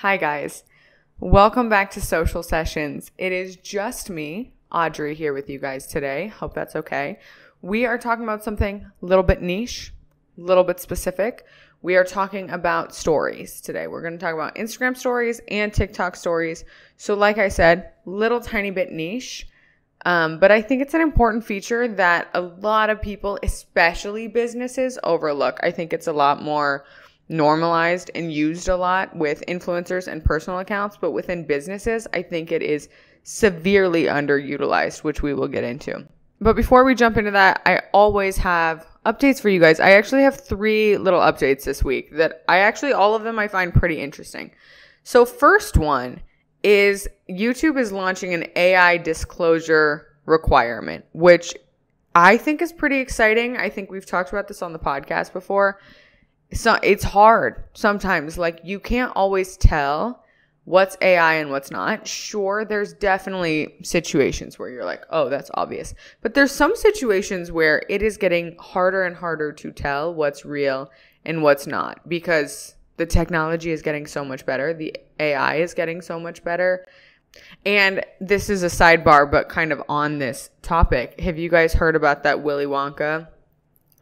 Hi guys, welcome back to Social Sessions. It is just me, Audrey, here with you guys today. Hope that's okay. We are talking about something a little bit niche, a little bit specific. We are talking about stories today. We're going to talk about Instagram stories and TikTok stories. So like I said, little tiny bit niche, but I think it's an important feature that a lot of people, especially businesses, overlook. I think it's a lot more normalized and used a lot with influencers and personal accounts, but within businesses, I think it is severely underutilized, which we will get into. But before we jump into that, I always have updates for you guys. I actually have 3 little updates this week that all of them I find pretty interesting. So first one is YouTube is launching an AI disclosure requirement, which I think is pretty exciting. I think we've talked about this on the podcast before. So it's hard sometimes. Like, you can't always tell what's AI and what's not. Sure, there's definitely situations where you're like, oh, that's obvious. But there's some situations where it is getting harder and harder to tell what's real and what's not, because the technology is getting so much better. The AI is getting so much better. And this is a sidebar, but kind of on this topic. Have you guys heard about that Willy Wonka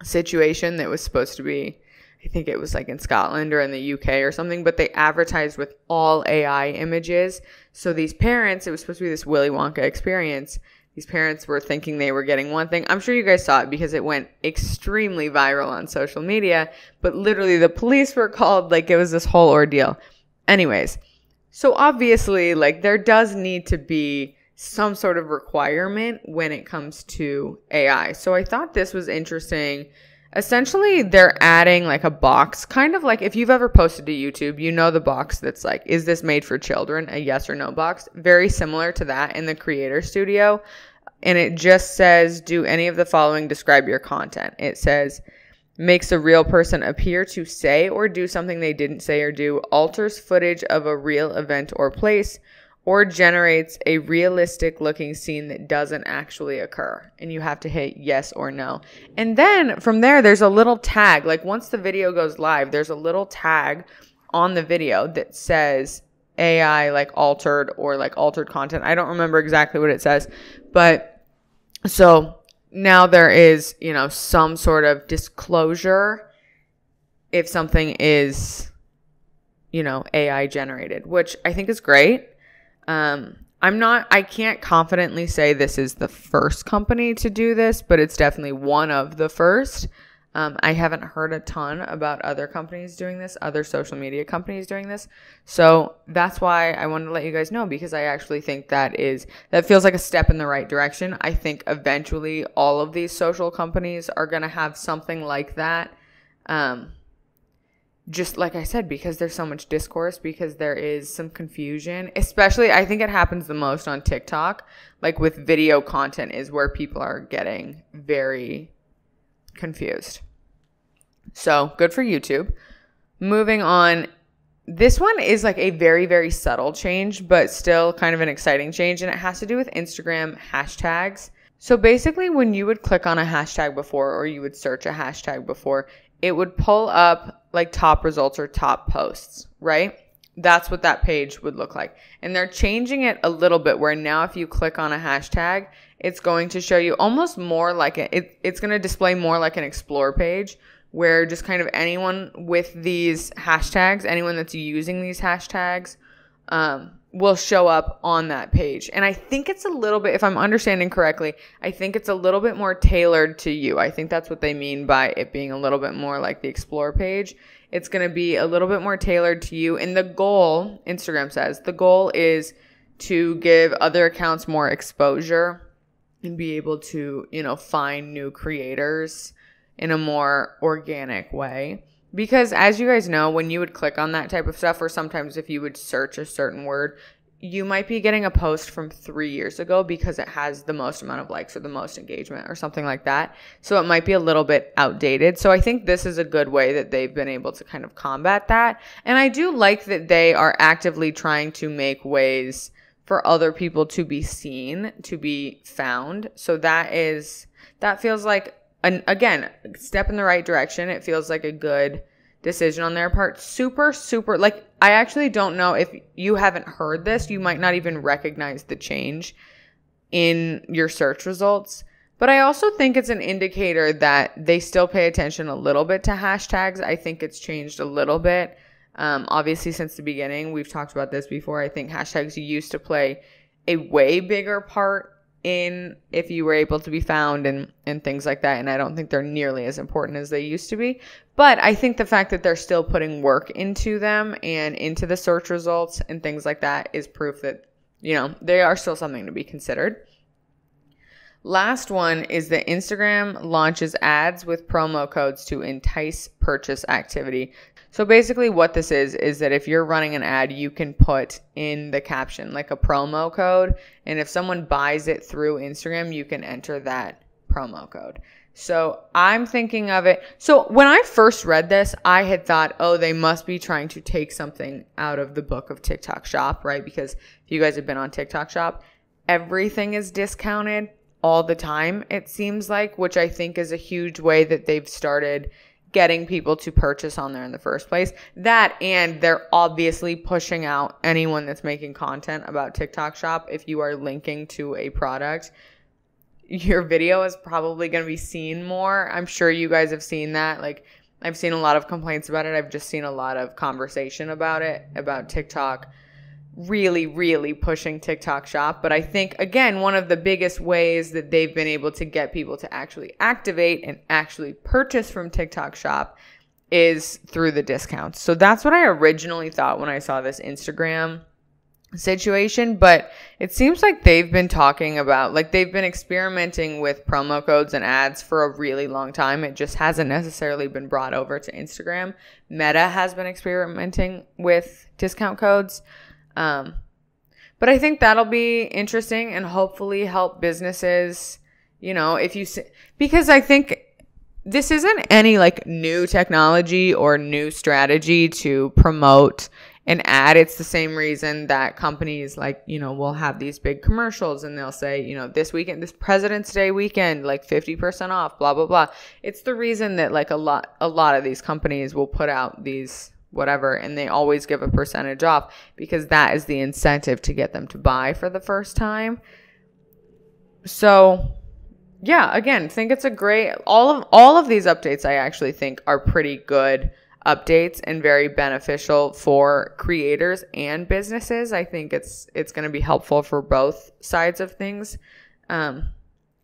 situation that was supposed to be, I think it was like in Scotland or in the UK or something, but they advertised with all AI images. So these parents, it was supposed to be this Willy Wonka experience. These parents were thinking they were getting one thing. I'm sure you guys saw it because it went extremely viral on social media, but literally the police were called. Like, it was this whole ordeal. Anyways, so obviously, like, there does need to be some sort of requirement when it comes to AI. So I thought this was interesting. Essentially, they're adding like a box, kind of like if you've ever posted to YouTube, you know the box that's like, is this made for children? A yes or no box. Very similar to that in the Creator Studio. And it just says, do any of the following describe your content? It says, makes a real person appear to say or do something they didn't say or do, alters footage of a real event or place, or generates a realistic looking scene that doesn't actually occur. And you have to hit yes or no. And then from there, there's a little tag. Like, once the video goes live, there's a little tag on the video that says AI, like altered, or like altered content. I don't remember exactly what it says. But so now there is, some sort of disclosure if something is, AI generated, which I think is great. I can't confidently say this is the first company to do this, but it's definitely one of the first. I haven't heard a ton about other companies doing this, other social media companies doing this. So that's why I wanted to let you guys know, because I actually think that feels like a step in the right direction. I think eventually all of these social companies are going to have something like that. Just like I said, because there's so much discourse, because there is some confusion, especially I think it happens the most on TikTok, like with video content is where people are getting very confused. So good for YouTube. Moving on. This one is like a very, very subtle change, but still kind of an exciting change. And it has to do with Instagram hashtags. So basically, when you would click on a hashtag before, or you would search a hashtag before, it would pull up like top results or top posts, right? That's what that page would look like. And they're changing it a little bit, where now if you click on a hashtag, it's going to show you almost more like it's going to display more like an explore page, where just kind of anyone with these hashtags, anyone that's using these hashtags, will show up on that page. And I think it's a little bit, if I'm understanding correctly, I think it's a little bit more tailored to you. I think that's what they mean by it being a little bit more like the explore page. It's going to be a little bit more tailored to you. And the goal, Instagram says, the goal is to give other accounts more exposure and be able to, find new creators in a more organic way. Because as you guys know, when you would click on that type of stuff, or sometimes if you would search a certain word, you might be getting a post from 3 years ago because it has the most amount of likes or the most engagement or something like that. So it might be a little bit outdated. So I think this is a good way that they've been able to kind of combat that. And I do like that they are actively trying to make ways for other people to be seen, to be found. So that feels like, again, a step in the right direction. It feels like a good decision on their part. Super, super, like, I actually don't know if you haven't heard this, you might not even recognize the change in your search results. But I also think it's an indicator that they still pay attention a little bit to hashtags. I think it's changed a little bit. Obviously, since the beginning, we've talked about this before. I think hashtags used to play a way bigger part in if you were able to be found and things like that. And I don't think they're nearly as important as they used to be. But I think the fact that they're still putting work into them and into the search results and things like that is proof that, they are still something to be considered. Last one is that Instagram launches ads with promo codes to entice purchase activity. So basically what this is that if you're running an ad, you can put in the caption like a promo code. And if someone buys it through Instagram, you can enter that promo code. So I'm thinking of it. So when I first read this, I had thought, oh, they must be trying to take something out of the book of TikTok Shop, right? Because if you guys have been on TikTok Shop, everything is discounted all the time, it seems like, which I think is a huge way that they've started getting people to purchase on there in the first place. That, and they're obviously pushing out anyone that's making content about TikTok Shop. If you are linking to a product, your video is probably going to be seen more. I'm sure you guys have seen that. Like, I've seen a lot of complaints about it. I've just seen a lot of conversation about it, about TikTok really, really pushing TikTok Shop. But I think, again, one of the biggest ways that they've been able to get people to actually activate and actually purchase from TikTok Shop is through the discounts. So that's what I originally thought when I saw this Instagram situation. But it seems like they've been talking about, like, they've been experimenting with promo codes and ads for a really long time. It just hasn't necessarily been brought over to Instagram. Meta has been experimenting with discount codes. But I think that'll be interesting and hopefully help businesses, because I think this isn't any like new technology or new strategy to promote an ad. It's the same reason that companies will have these big commercials and they'll say, this weekend, this President's Day weekend, like 50% off, blah, blah, blah. It's the reason that like a lot of these companies will put out these whatever, and they always give a percentage off because that is the incentive to get them to buy for the first time. So yeah, again, think it's a great, all of these updates I actually think are pretty good updates and very beneficial for creators and businesses. I think it's going to be helpful for both sides of things. But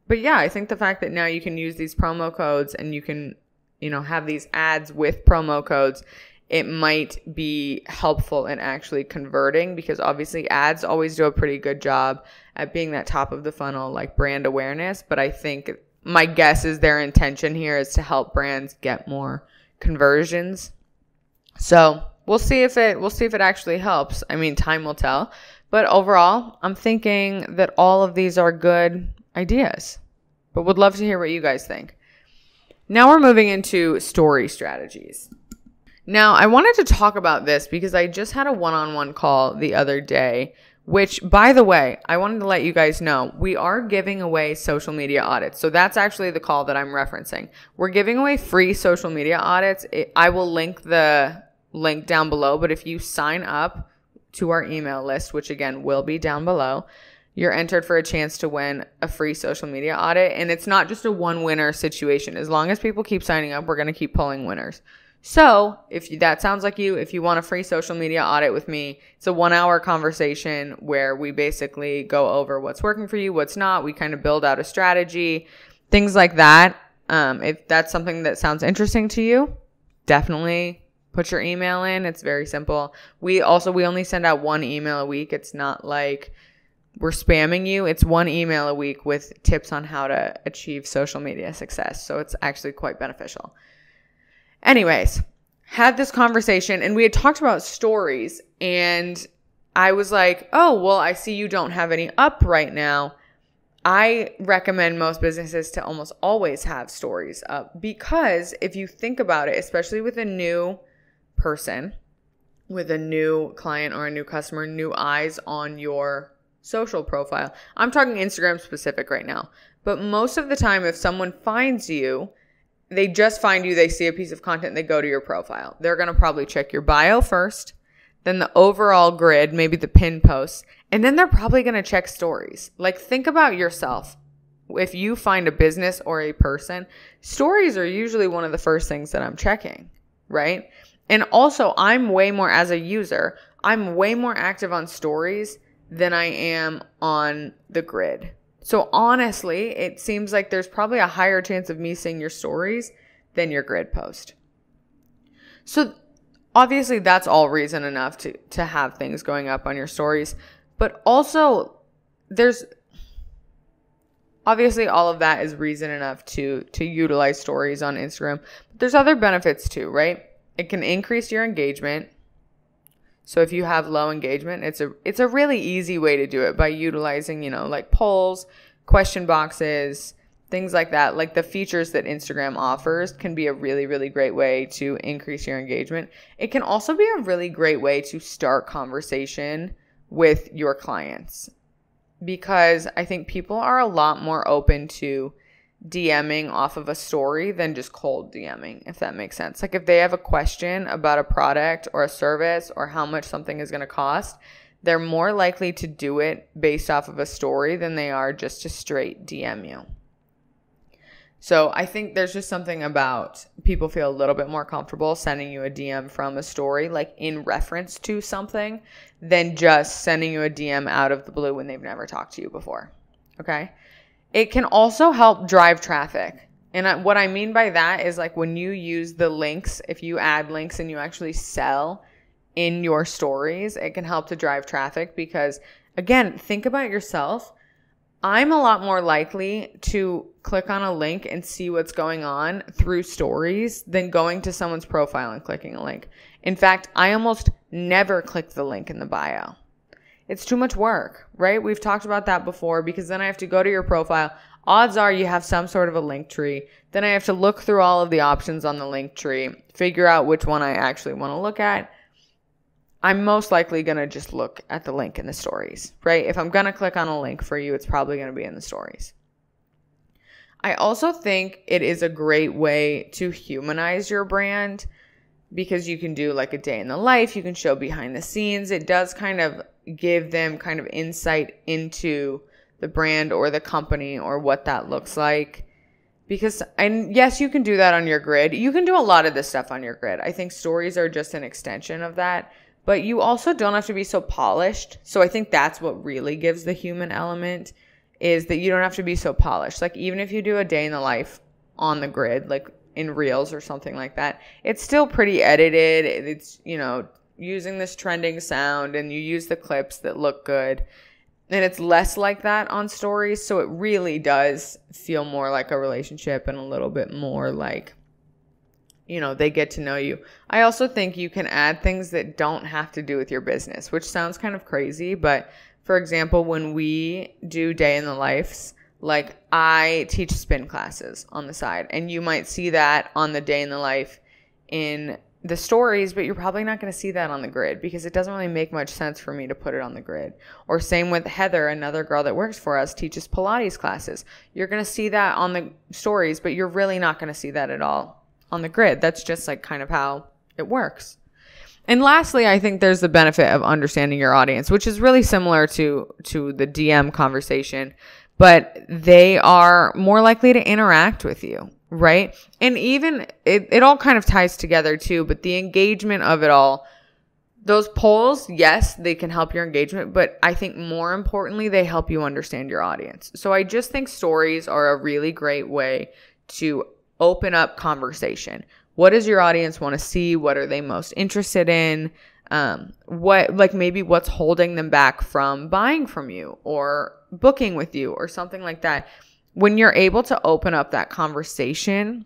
yeah, I think the fact that now you can use these promo codes and you can, have these ads with promo codes, it might be helpful in actually converting, because obviously ads always do a pretty good job at being that top of the funnel, like brand awareness. But I think my guess is their intention here is to help brands get more conversions. So we'll see if it actually helps. I mean, time will tell. But overall, I'm thinking that all of these are good ideas, but would love to hear what you guys think. Now we're moving into story strategies. Now, I wanted to talk about this because I just had a one-on-one call the other day, which, by the way, I wanted to let you guys know, we are giving away social media audits. So that's actually the call that I'm referencing. We're giving away free social media audits. I will link the link down below, but if you sign up to our email list, which again will be down below, you're entered for a chance to win a free social media audit. And it's not just a one winner situation. As long as people keep signing up, we're going to keep pulling winners. So if that sounds like you, if you want a free social media audit with me, it's a 1-hour conversation where we basically go over what's working for you, what's not. We kind of build out a strategy, things like that. If that's something that sounds interesting to you, definitely put your email in. It's very simple. We only send out 1 email a week. It's not like we're spamming you. It's 1 email a week with tips on how to achieve social media success. So it's actually quite beneficial. Anyways, had this conversation and we had talked about stories, and I was like, oh, well, I see you don't have any up right now. I recommend most businesses to almost always have stories up, because if you think about it, especially with a new person, with a new client or a new customer, new eyes on your social profile. I'm talking Instagram specific right now, but most of the time if someone finds you, they just find you, they see a piece of content, they go to your profile. They're going to probably check your bio first. then the overall grid, maybe the pin posts, and then they're probably going to check stories. Like, think about yourself. If you find a business or a person, stories are usually one of the first things that I'm checking, right? And also, I'm way more, as a user, I'm way more active on stories than I am on the grid. So honestly, it seems like there's probably a higher chance of me seeing your stories than your grid post. So obviously, that's all reason enough to have things going up on your stories. But also, there's obviously all of that is reason enough to utilize stories on Instagram. But there's other benefits too, right? It can increase your engagement. So if you have low engagement, it's a really easy way to do it by utilizing, like polls, question boxes, things like that. Like the features that Instagram offers can be a really, really great way to increase your engagement. It can also be a really great way to start conversation with your clients, because I think people are a lot more open to DMing off of a story than just cold DMing, if that makes sense. Like if they have a question about a product or a service or how much something is going to cost, they're more likely to do it based off of a story than they are just to straight DM you. So I think there's just something about people feel a little bit more comfortable sending you a DM from a story, like in reference to something, than just sending you a DM out of the blue when they've never talked to you before. Okay? It can also help drive traffic. And what I mean by that is like when you use the links, if you add links and you actually sell in your stories, it can help to drive traffic because, again, think about yourself. I'm a lot more likely to click on a link and see what's going on through stories than going to someone's profile and clicking a link. In fact, I almost never click the link in the bio. It's too much work, right? We've talked about that before because then I have to go to your profile. Odds are you have some sort of a link tree. Then I have to look through all of the options on the link tree, figure out which one I actually want to look at. I'm most likely going to just look at the link in the stories, right? If I'm going to click on a link for you, it's probably going to be in the stories. I also think it is a great way to humanize your brand because you can do like a day in the life. You can show behind the scenes. It does kind of give them kind of insight into the brand or the company or what that looks like. Because, and yes, you can do that on your grid. You can do a lot of this stuff on your grid. I think stories are just an extension of that. But you also don't have to be so polished. So I think that's what really gives the human element is that you don't have to be so polished. Like even if you do a day in the life on the grid, like in Reels or something like that, it's still pretty edited. It's, using this trending sound and you use the clips that look good. And it's less like that on stories. So it really does feel more like a relationship and a little bit more like, they get to know you. I also think you can add things that don't have to do with your business, which sounds kind of crazy. But for example, when we do day in the lives, like I teach spin classes on the side and you might see that on the day in the life in the stories, but you're probably not going to see that on the grid because it doesn't really make much sense for me to put it on the grid. Or same with Heather, another girl that works for us, teaches Pilates classes. You're going to see that on the stories, but you're really not going to see that at all on the grid. That's just like kind of how it works. And lastly, I think there's the benefit of understanding your audience, which is really similar to the DM conversation, but they are more likely to interact with you, right? And even it all kind of ties together too, but the engagement of it all, those polls, yes, they can help your engagement, but I think more importantly, they help you understand your audience. So I just think stories are a really great way to open up conversation. What does your audience want to see? What are they most interested in? Maybe what's holding them back from buying from you or booking with you or something like that. When you're able to open up that conversation,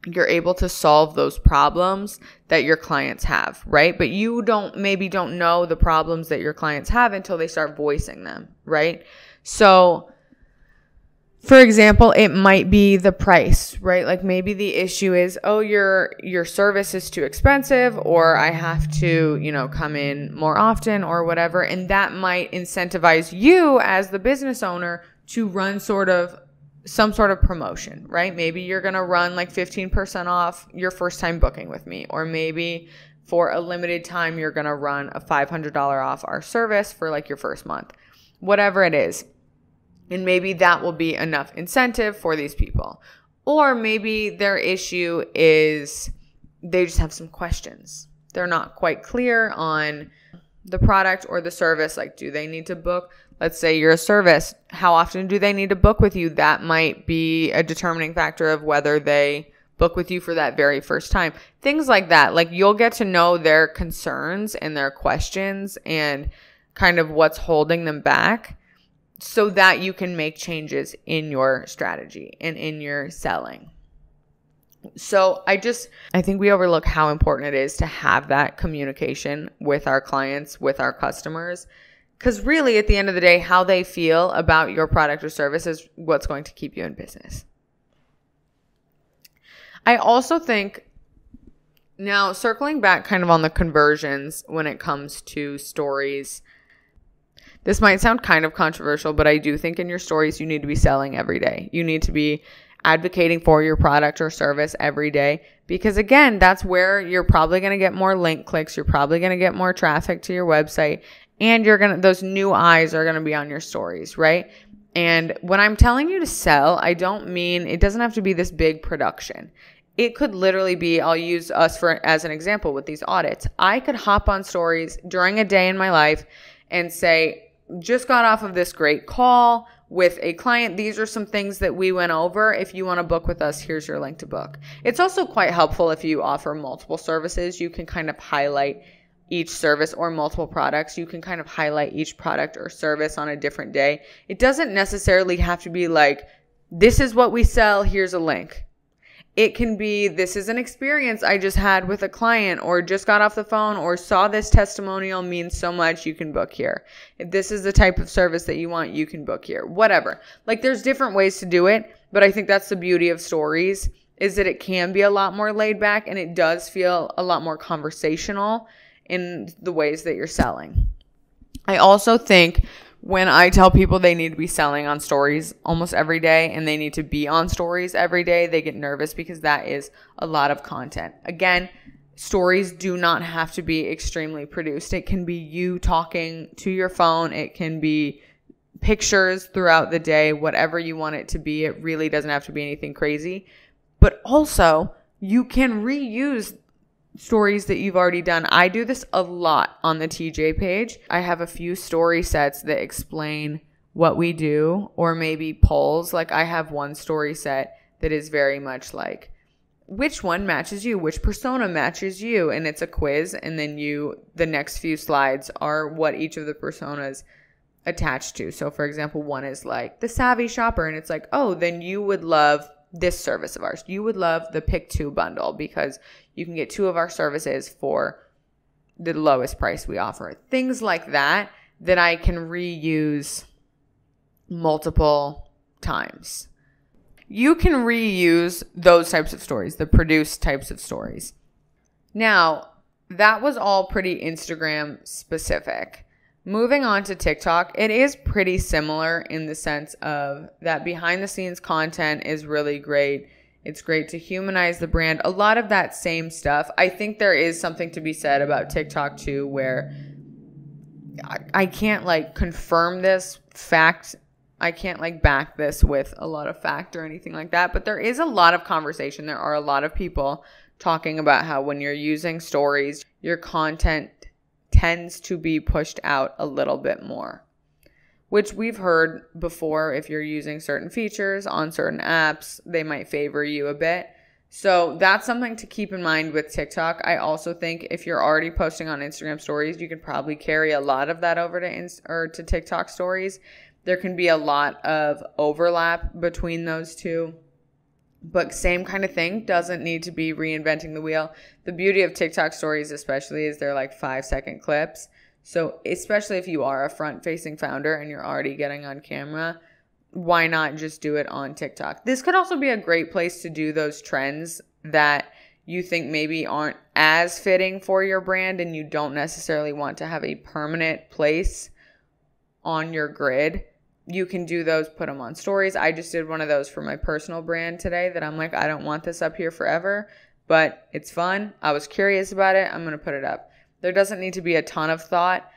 you're able to solve those problems that your clients have, right? But you don't know the problems that your clients have until they start voicing them, right? So for example, it might be the price, right? Like maybe the issue is, oh, your service is too expensive, or I have to, come in more often or whatever. And that might incentivize you as the business owner to run some sort of promotion, right? Maybe you're going to run like 15% off your first time booking with me, or maybe for a limited time, you're going to run a $500 off our service for like your first month, whatever it is. And maybe that will be enough incentive for these people. Or maybe their issue is they just have some questions. They're not quite clear on the product or the service. Like, do they need to book? Let's say you're a service. How often do they need to book with you? That might be a determining factor of whether they book with you for that very first time. Things like that. Like, you'll get to know their concerns and their questions and kind of what's holding them back so that you can make changes in your strategy and in your selling. So I think we overlook how important it is to have that communication with our clients, with our customers, because really at the end of the day, how they feel about your product or service is what's going to keep you in business. I also think, now circling back kind of on the conversions when it comes to stories, this might sound kind of controversial, but I do think in your stories, you need to be selling every day. You need to be advocating for your product or service every day, because again, that's where you're probably going to get more link clicks. You're probably going to get more traffic to your website, and those new eyes are going to be on your stories, right? And when I'm telling you to sell, I don't mean, it doesn't have to be this big production. It could literally be, I'll use us as an example with these audits. I could hop on stories during a day in my life and say, just got off of this great call with a client. These are some things that we went over. If you want to book with us, here's your link to book. It's also quite helpful if you offer multiple services. You can kind of highlight each service, or multiple products. You can kind of highlight each product or service on a different day. It doesn't necessarily have to be like, this is what we sell, here's a link. It can be, this is an experience I just had with a client, or just got off the phone, or saw this testimonial, means so much, you can book here. If this is the type of service that you want, you can book here. Whatever. Like, there's different ways to do it, but I think that's the beauty of stories, is that it can be a lot more laid back, and it does feel a lot more conversational in the ways that you're selling. I also think when I tell people they need to be selling on stories almost every day and they need to be on stories every day, they get nervous because that is a lot of content. Again, stories do not have to be extremely produced. It can be you talking to your phone. It can be pictures throughout the day, whatever you want it to be. It really doesn't have to be anything crazy. But also, you can reuse stories that you've already done. I do this a lot on the TJ page. I have a few story sets that explain what we do, or maybe polls. Like, I have one story set that is very much like, which one matches you? Which persona matches you? And it's a quiz. And then the next few slides are what each of the personas attached to. So for example, one is like the savvy shopper, and it's like, oh, then you would love this service of ours. You would love the pick 2 bundle because you can get 2 of our services for the lowest price we offer. Things like that I can reuse multiple times. You can reuse those types of stories, the produced types of stories. Now, that was all pretty Instagram specific. Moving on to TikTok, it is pretty similar in the sense of that behind the scenes content is really great. It's great to humanize the brand. A lot of that same stuff. I think there is something to be said about TikTok too, where I can't like confirm this fact. I can't like back this with a lot of fact or anything like that, but there is a lot of conversation. There are a lot of people talking about how when you're using stories, your content tends to be pushed out a little bit more, which we've heard before. If you're using certain features on certain apps, they might favor you a bit. So that's something to keep in mind with TikTok. I also think if you're already posting on Instagram stories, you could probably carry a lot of that over to TikTok stories. There can be a lot of overlap between those two. But same kind of thing, doesn't need to be reinventing the wheel. The beauty of TikTok stories especially is they're like 5-second clips. So especially if you are a front-facing founder and you're already getting on camera, why not just do it on TikTok? This could also be a great place to do those trends that you think maybe aren't as fitting for your brand and you don't necessarily want to have a permanent place on your grid. You can do those, put them on stories. I just did one of those for my personal brand today that I'm like, I don't want this up here forever. but it's fun. I was curious about it. I'm going to put it up. There doesn't need to be a ton of thought.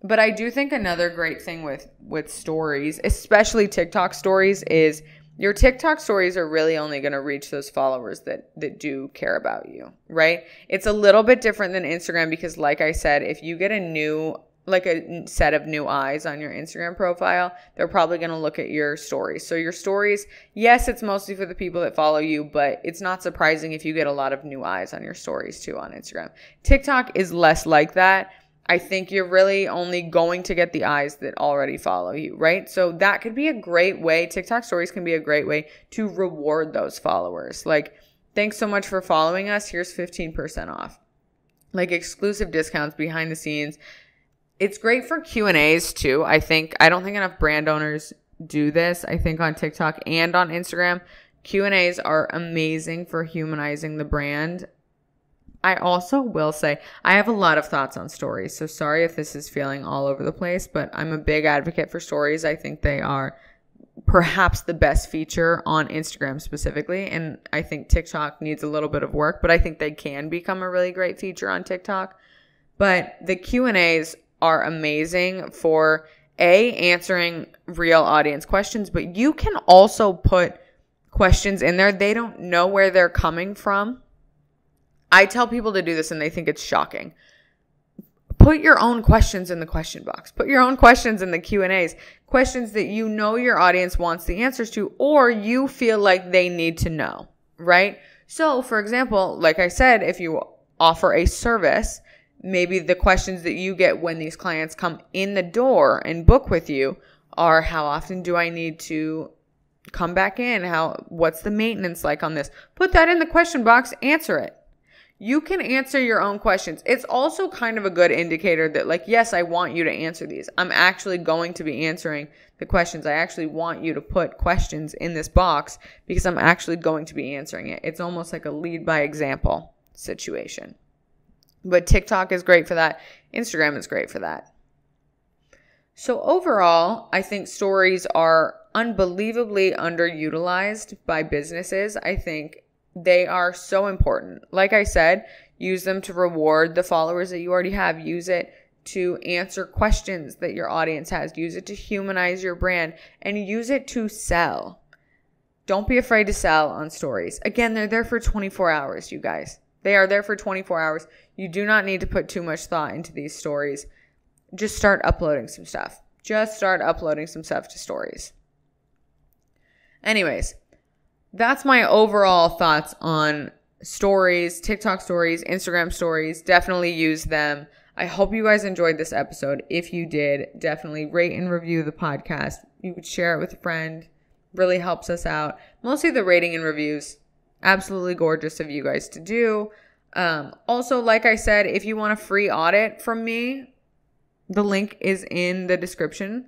But I do think another great thing with stories, especially TikTok stories, is your TikTok stories are really only going to reach those followers that do care about you, right? It's a little bit different than Instagram because, like I said, if you get a set of new eyes on your Instagram profile, they're probably going to look at your stories. So your stories, yes, it's mostly for the people that follow you, but it's not surprising if you get a lot of new eyes on your stories too on Instagram. TikTok is less like that. I think you're really only going to get the eyes that already follow you, right? So that could be a great way. TikTok stories can be a great way to reward those followers. Like, thanks so much for following us. Here's 15% off. Like exclusive discounts behind the scenes. It's great for Q&As too. I don't think enough brand owners do this. I think on TikTok and on Instagram, Q&As are amazing for humanizing the brand. I also will say I have a lot of thoughts on stories. So sorry if this is feeling all over the place, but I'm a big advocate for stories. I think they are perhaps the best feature on Instagram specifically. And I think TikTok needs a little bit of work, but I think they can become a really great feature on TikTok. But the Q&As are amazing for answering real audience questions, but you can also put questions in there. They don't know where they're coming from. I tell people to do this and they think it's shocking. Put your own questions in the question box. Put your own questions in the Q&As. Questions that you know your audience wants the answers to or you feel like they need to know, right? So, for example, like I said, if you offer a service, maybe the questions that you get when these clients come in the door and book with you are, how often do I need to come back in? What's the maintenance like on this? Put that in the question box, answer it. You can answer your own questions. It's also kind of a good indicator that, like, yes, I want you to answer these. I'm actually going to be answering the questions. I actually want you to put questions in this box because I'm actually going to be answering it. It's almost like a lead by example situation. But TikTok is great for that. Instagram is great for that. So overall, I think stories are unbelievably underutilized by businesses. I think they are so important. Like I said, use them to reward the followers that you already have. Use it to answer questions that your audience has. Use it to humanize your brand and use it to sell. Don't be afraid to sell on stories. Again, they're there for 24 hours, you guys. They are there for 24 hours. You do not need to put too much thought into these stories. Just start uploading some stuff. Just start uploading some stuff to stories. Anyways, that's my overall thoughts on stories, TikTok stories, Instagram stories. Definitely use them. I hope you guys enjoyed this episode. If you did, definitely rate and review the podcast. You could share it with a friend. Really helps us out. Mostly the rating and reviews. Absolutely gorgeous of you guys to do. Also, like I said, if you want a free audit from me, the link is in the description.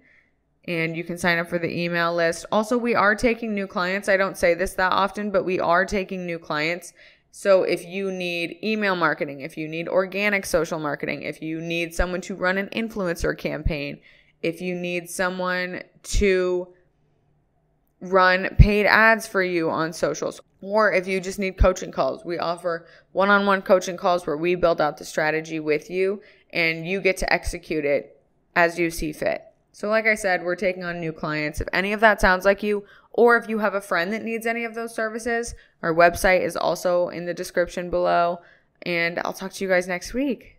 And you can sign up for the email list. Also, we are taking new clients. I don't say this that often, but we are taking new clients. So if you need email marketing, if you need organic social marketing, if you need someone to run an influencer campaign, if you need someone to run paid ads for you on socials, or if you just need coaching calls, we offer one-on-one coaching calls where we build out the strategy with you and you get to execute it as you see fit. So like I said, we're taking on new clients. If any of that sounds like you, or if you have a friend that needs any of those services, our website is also in the description below. And I'll talk to you guys next week.